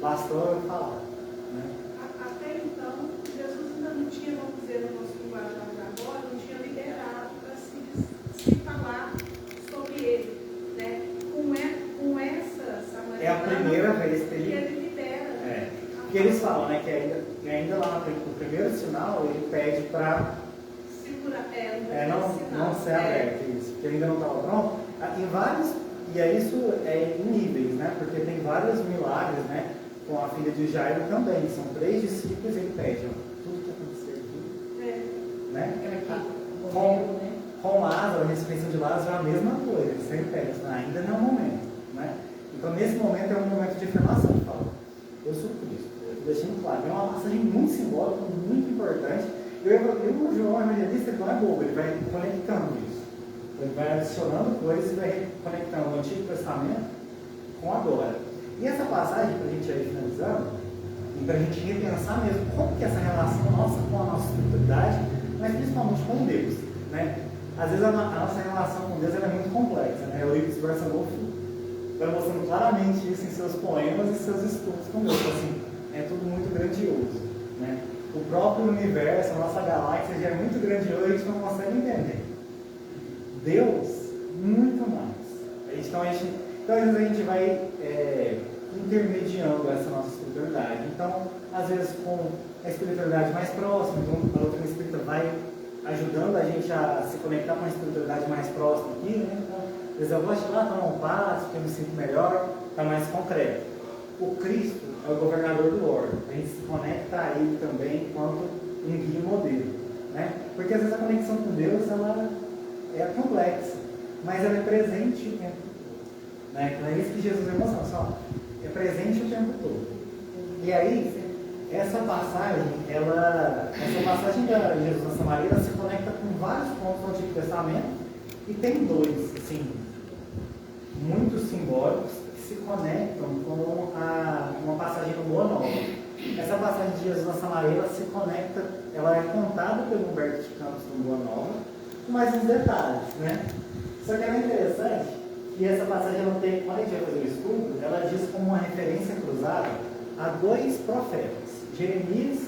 Bastou falar. Né? Até então, Jesus ainda não tinha, vamos dizer, no nosso linguajar agora, não tinha liberado para se falar sobre ele. Né? Com essa samaritana, É a primeira vez que ele libera. É. Que eles falam, né, que ainda lá no primeiro sinal ele pede para não ser aberto, isso, porque ainda não estava pronto. E é isso em níveis, né? Porque tem vários milagres, né? Com a filha de Jairo também. São 3 discípulos e ele pede, ó, tudo que aconteceu aqui. Né? Com Lázaro, a ressurreição de Lázaro é a mesma coisa, ele sempre pede, ainda não é o momento. Né? Então nesse momento é um momento de afirmação, ele fala, eu sou Cristo. Deixando claro, é uma passagem muito simbólica, muito importante. O João Evangelista ele não é bobo, ele vai conectando isso. Ele vai adicionando coisas e vai conectando o Antigo Testamento com agora. E essa passagem, para a gente ir finalizando, e para a gente repensar mesmo como que essa relação nossa com a nossa espiritualidade, mas principalmente com Deus. Né? Às vezes a nossa relação com Deus é muito complexa. Né? O Ives Barçanolfo vai mostrando claramente isso em seus poemas e seus estudos com Deus. Assim, é tudo muito grandioso. Né? O próprio universo, a nossa galáxia já é muito grandioso e a gente não consegue entender. Deus, muito mais. Então, às vezes a gente vai intermediando essa nossa espiritualidade. Então, às vezes com a espiritualidade mais próxima, então a doutrina espírita vai ajudando a gente a se conectar com a espiritualidade mais próxima aqui, né? Então, às vezes eu vou lá tomar um passo, porque eu me sinto melhor, está mais concreto. O Cristo é o governador do orbe. A gente se conecta a ele também enquanto um guia modelo. Né? Porque às vezes a conexão com Deus ela é complexa, mas ela é presente o tempo todo. Né? Então é isso que Jesus vai mostrar, só é presente o tempo todo. E aí, essa passagem da Jesus na Samaria, ela se conecta com vários pontos do Antigo Testamento e tem 2, assim, muito simbólicos que se conectam com uma passagem do Boa Nova. Essa passagem de Jesus na Samaria, ela se conecta, ela é contada pelo Humberto de Campos no Boa Nova, com mais uns detalhes, né? Só que é interessante que essa passagem, ela tem, quando a gente vai fazer o estudo, ela diz como uma referência cruzada a 2 profetas, Jeremias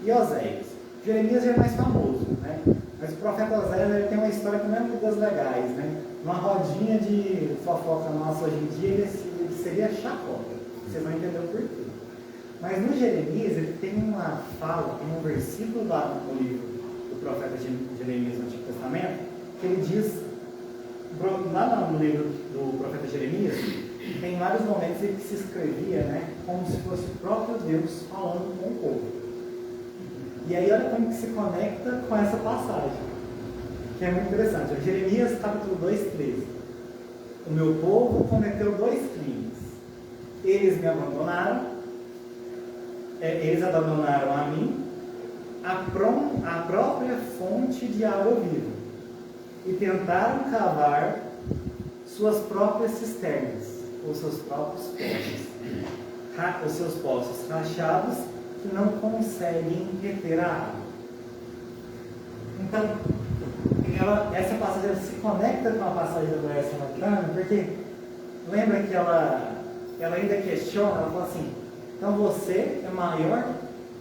e Oséias. Jeremias já é mais famoso, né? Mas o profeta Oséias ele tem uma história que não é muito das legais, né? Uma rodinha de fofoca nossa hoje em dia, ele seria chacota. Vocês vão entender o porquê. Mas no Jeremias, ele tem uma fala, tem um versículo lá no livro do profeta Jeremias no Antigo Testamento, que ele diz, lá no livro do profeta Jeremias, tem vários momentos em que se escrevia, né, como se fosse o próprio Deus falando com o povo. E aí olha como que se conecta com essa passagem, que é muito interessante. Jeremias capítulo 2, 13. O meu povo cometeu 2 crimes. Eles me abandonaram, eles abandonaram a mim, a própria fonte de água viva, e tentaram cavar suas próprias cisternas, ou seus próprios poços, os seus poços rachados, que não conseguem reter a água. Então, essa passagem se conecta com a passagem da mulher samaritana, porque lembra que ela ainda questiona, ela fala assim: então você é maior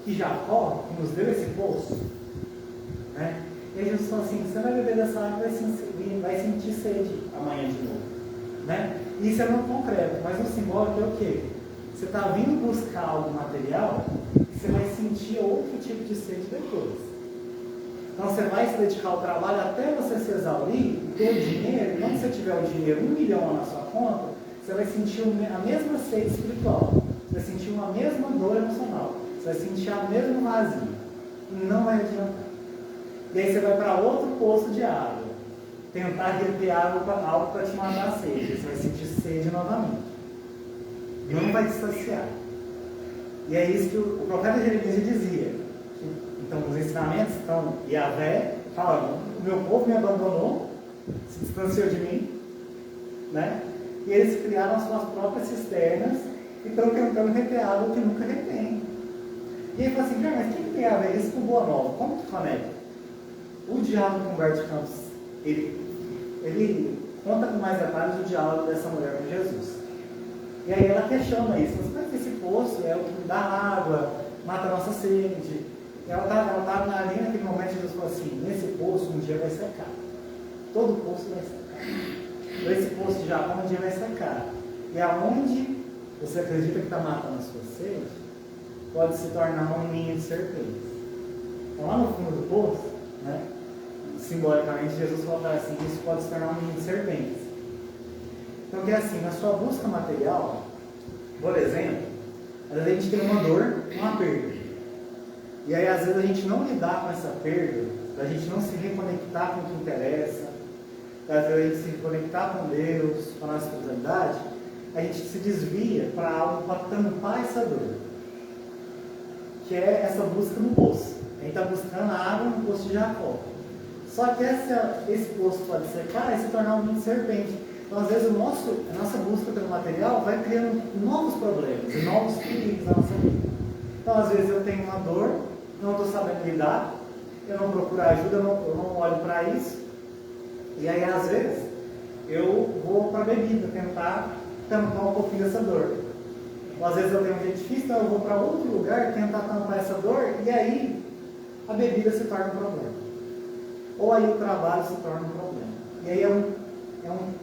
que Jacó, que nos deu esse poço? Né? E aí Jesus fala assim: você vai beber dessa água e vai sentir sede amanhã de novo. Né? Isso é muito concreto, mas no simbólico é o quê? Você está vindo buscar algo material e você vai sentir outro tipo de sede depois. Então você vai se dedicar ao trabalho até você se exaurir, ter o dinheiro, e quando você tiver o dinheiro, 1 milhão na sua conta, você vai sentir a mesma sede espiritual, você vai sentir uma mesma dor emocional, você vai sentir a mesma vazio, e não vai adiantar. E aí você vai para outro poço de água, tentar reter algo para te matar a sede, você vai sentir sede novamente. Não vai distanciar. E é isso que o profeta Jeremias dizia. Então, os ensinamentos estão, Yahvé fala: o meu povo me abandonou, se distanciou de mim, né? E eles criaram as suas próprias cisternas e estão tentando reter algo que nunca retém. E aí fala assim: mas o que tem a ver isso com Boa Nova? Como que conecta? O diálogo com Humberto de Campos, ele conta com mais detalhes o diálogo dessa mulher com Jesus. E aí ela questiona isso: mas como é que esse poço é o que dá água, mata a nossa sede? Ela estava ali naquele momento. Jesus falou assim: nesse poço um dia vai secar. Todo poço vai secar. Esse poço de Jacó um dia vai secar. E aonde você acredita que está matando a sua sede, pode se tornar um ninho de serpentes. Então lá no fundo do poço, né, simbolicamente Jesus falou assim: isso pode se tornar um ninho de serpentes. Então que é assim, na sua busca material, por exemplo, às vezes a gente tem uma dor, uma perda. E aí, às vezes, a gente não lidar com essa perda, a gente não se reconectar com o que interessa, às vezes a gente se reconectar com Deus, com a nossa espiritualidade, a gente se desvia para algo para tampar essa dor, que é essa busca no poço. A gente está buscando a água no poço de Jacó. Só que esse poço pode secar e se tornar um ninho de serpente. Então, às vezes, a nossa busca pelo material vai criando novos problemas e novos perigos na nossa vida. Então, às vezes, eu tenho uma dor, não estou sabendo lidar, eu não procuro ajuda, eu não olho para isso. E aí, às vezes, eu vou para a bebida, tentar tampar um pouquinho dessa dor. Ou às vezes eu tenho um jeito difícil, então eu vou para outro lugar, tentar tampar essa dor, e aí a bebida se torna um problema. Ou aí o trabalho se torna um problema. E aí é um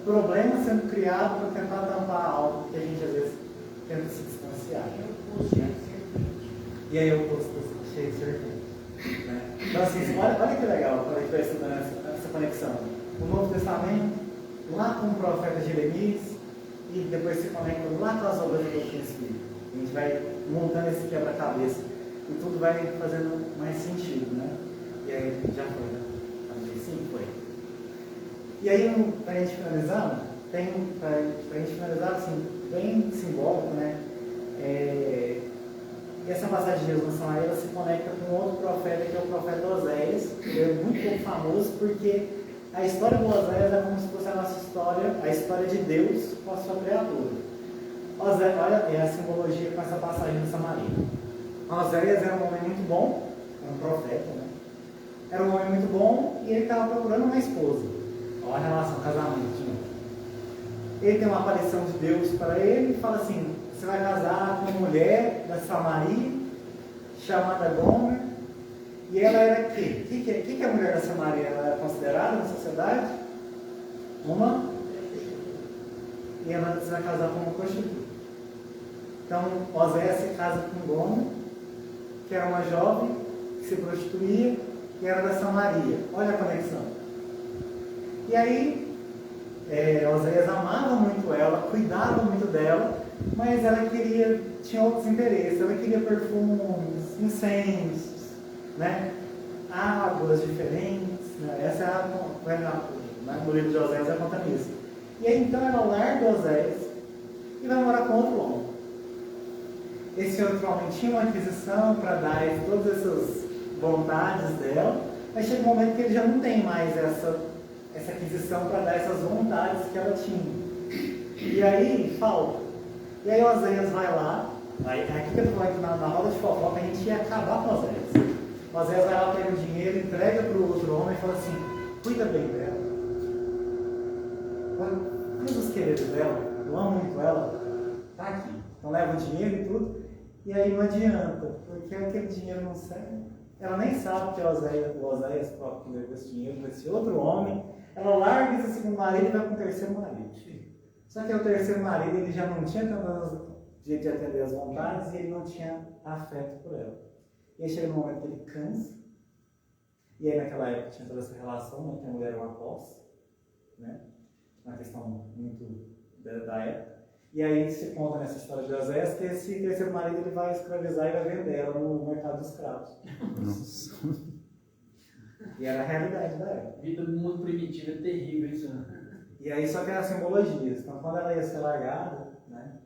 problema sendo criado para tentar tampar algo que a gente às vezes tenta se distanciar. E aí eu posto cheio de serpente. Né? Então assim, olha que legal quando a gente vai estudando essa conexão. O Novo Testamento, lá com o profeta Jeremias, e depois se conecta lá com as obras do Espírito. A gente vai montando esse quebra-cabeça e tudo vai fazendo mais sentido, né? E aí já foi, né? Sim, foi. E aí, para a gente finalizar, assim, bem simbólico, né? E essa passagem de Jesus na Samaria, ela se conecta com outro profeta, que é o profeta Oséias. Ele é muito pouco famoso porque a história do Oséias é como se fosse a nossa história, a história de Deus com a sua criatura. Oséias, olha a simbologia com essa passagem de Samaria. Oséias era um homem muito bom, era um profeta, né? Era um homem muito bom e ele estava procurando uma esposa. Olha a relação, casamento de novo. Ele tem uma aparição de Deus para ele e fala assim: você vai casar com uma mulher da Samaria, chamada Gomer. E ela era o quê? O que a mulher da Samaria ela era considerada na sociedade? E ela vai casar com uma prostituta. Então, Oséias se casa com Gomer, que era uma jovem que se prostituía e era da Samaria. Olha a conexão. E aí, Oséias amava muito ela, cuidava muito dela, mas ela tinha outros interesses. Ela queria perfumes, incensos, né? Há águas diferentes, né? Essa é no livro de Oséias vai contar isso. E aí então ela larga Oséias e vai morar com outro homem. Esse outro homem tinha uma aquisição para dar todas essas vontades dela, mas chega um momento que ele já não tem mais essa aquisição para dar essas vontades que ela tinha. E aí falta. E aí Oséias vai lá, aqui que eu estou falando que na roda de fofoca a gente ia acabar com Oséias. Oséias vai lá, pega o dinheiro, entrega para o outro homem e fala assim: cuida bem dela. Cuida dos queridos dela, eu amo muito ela, tá aqui. Então leva o dinheiro e tudo, e aí não adianta, porque aquele dinheiro não serve. Ela nem sabe que o Oséias próprio levou esse dinheiro para esse outro homem. Ela larga esse segundo marido e vai para o terceiro marido. Só que o terceiro marido ele já não tinha tanto jeito de atender as vontades e ele não tinha afeto por ela. E aí chega no momento que ele cansa, e aí naquela época tinha toda essa relação, né, que a mulher era uma posse, né? Uma questão muito da época. E aí se conta nessa história de Oséias que esse terceiro marido ele vai escravizar e vai vender ela no mercado dos escravos. Nossa. E era a realidade da época. Vida muito primitiva, é terrível isso, né? E aí só que era simbologias. Então quando ela ia ser largada, né?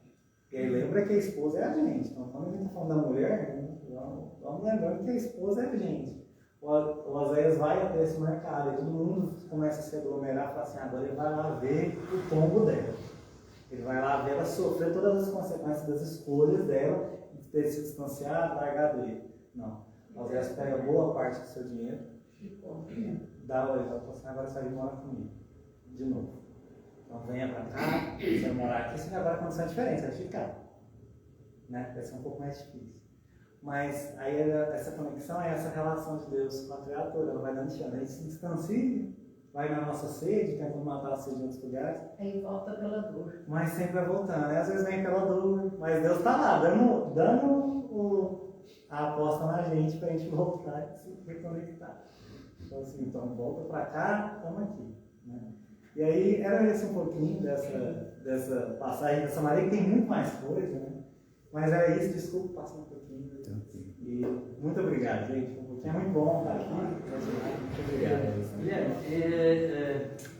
E aí lembra que a esposa é a gente. Então quando a gente está falando da mulher, vamos lembrando que a esposa é a gente. O Oséias vai até esse mercado e todo mundo começa a se aglomerar e fala assim: agora ele vai lá ver o tombo dela. Ele vai lá ver ela sofrer todas as consequências das escolhas dela, de ter se distanciado, largado ele. Não. Oséias pega boa parte do seu dinheiro, dá o ele, fala assim: agora você vai morar comigo. De novo. Então venha pra cá, você vai morar aqui, você vai agora a condição é diferente, você vai ficar. Né? Vai ser um pouco mais difícil. Mas aí essa conexão é essa relação de Deus com a criatura, ela vai dando chance, a gente se distancia, vai na nossa sede, tentando matar a sede em outros lugares. Aí volta pela dor. Mas sempre vai voltando, né? Às vezes vem pela dor, mas Deus está lá, dando a aposta na gente para a gente voltar e se reconectar. Então assim, então volta para cá, estamos aqui. Né? E aí era esse um pouquinho dessa passagem dessa Maria, que tem muito mais coisa, né? Mas era isso, desculpa passar um pouquinho. E muito obrigado, gente. É muito bom estar aqui. Muito obrigado. Guilherme,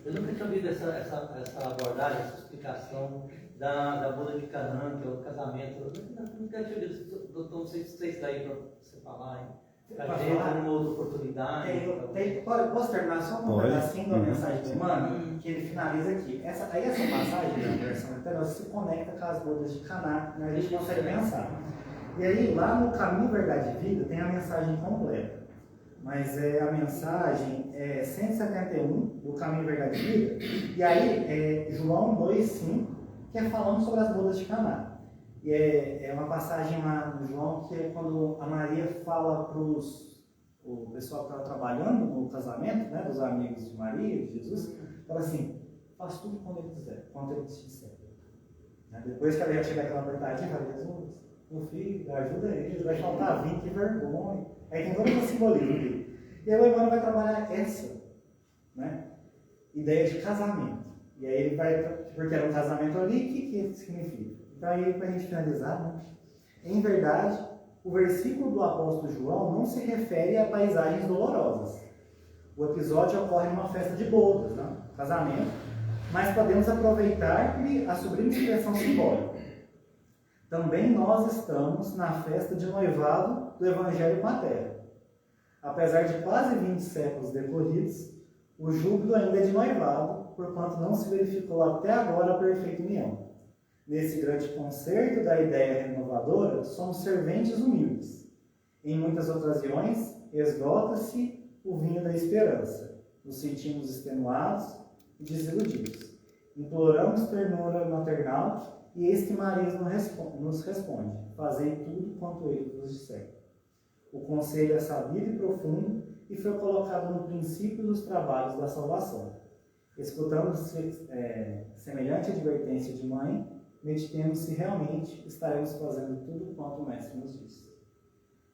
eu nunca tinha ouvido essa abordagem, essa explicação da boda de Canaã, que é o casamento. Eu nunca tinha ouvido, doutor, não sei se você está aí para você falar, hein? Pra gente, numa outra oportunidade. Posso terminar só com um pedacinho da mensagem do Emmanuel, que ele finaliza aqui. Essa passagem da versão anterior se conecta com as bodas de Caná, né? A gente consegue pensar. E aí, lá no Caminho, Verdade e Vida, tem a mensagem completa. Mas a mensagem é 171 do Caminho, Verdade e Vida. E aí, João 2,5, que é falando sobre as bodas de Caná. E é uma passagem lá no João que é quando a Maria fala para o pessoal que estava trabalhando no casamento, né, dos amigos de Maria, de Jesus, fala assim: faz tudo quando ele quiser, quando ele te disser. Depois que ela já chega aquela apertadinha, fala: Jesus, meu filho, ajuda ele, vai faltar vinho, que vergonha. Aí tem todo esse simbolismo dele. E aí o Emmanuel vai trabalhar essa, né, ideia de casamento. E aí ele vai, porque era um casamento ali, o que significa? Então aí, para a gente finalizar, né? Em verdade, o versículo do apóstolo João não se refere a paisagens dolorosas. O episódio ocorre numa festa de bodas, né? Casamento, mas podemos aproveitar a sublime expressão simbólica. Também nós estamos na festa de noivado do Evangelho com a Terra. Apesar de quase 20 séculos decorridos, o júbilo ainda é de noivado, porquanto não se verificou até agora a perfeita união. Nesse grande concerto da ideia renovadora, somos serventes humildes. Em muitas ocasiões, esgota-se o vinho da esperança. Nos sentimos extenuados e desiludidos. Imploramos ternura maternal e eis que Maria nos responde: fazei tudo quanto ele vos disser. O conselho é sabido e profundo e foi colocado no princípio dos trabalhos da salvação. Escutando semelhante advertência de mãe, meditemos se realmente estaremos fazendo tudo quanto o Mestre nos diz.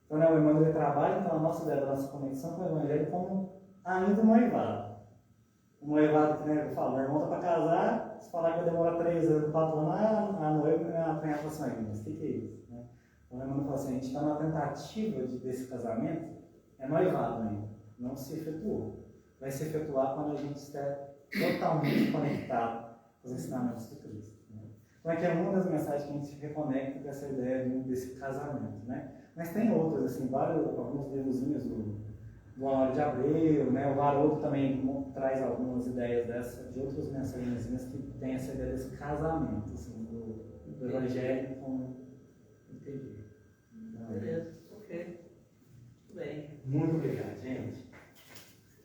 Então, o Emmanuel trabalha então, a nossa ideia da nossa conexão com o Evangelho como ainda um noivado. Um noivado que, né, eu falo, meu irmão está para casar, se falar que vai demorar 3 anos, 4 anos, a noiva vai apanhar e assim: mas o que é isso? Né? Então, o Emmanuel fala assim: a gente está na tentativa desse casamento, é noivado ainda, não se efetuou. Vai se efetuar quando a gente estiver totalmente conectado com os ensinamentos de Cristo. Né? Então aqui é uma das mensagens que a gente se reconecta com essa ideia desse casamento. Né? Mas tem outras, assim, alguns livrozinhos do Honório de Abreu, né? O Haroldo também traz algumas ideias de outras mensagens que tem essa ideia desse casamento, assim, do Evangelho com o entendi. Beleza, ok. Tudo bem. Muito obrigado, gente.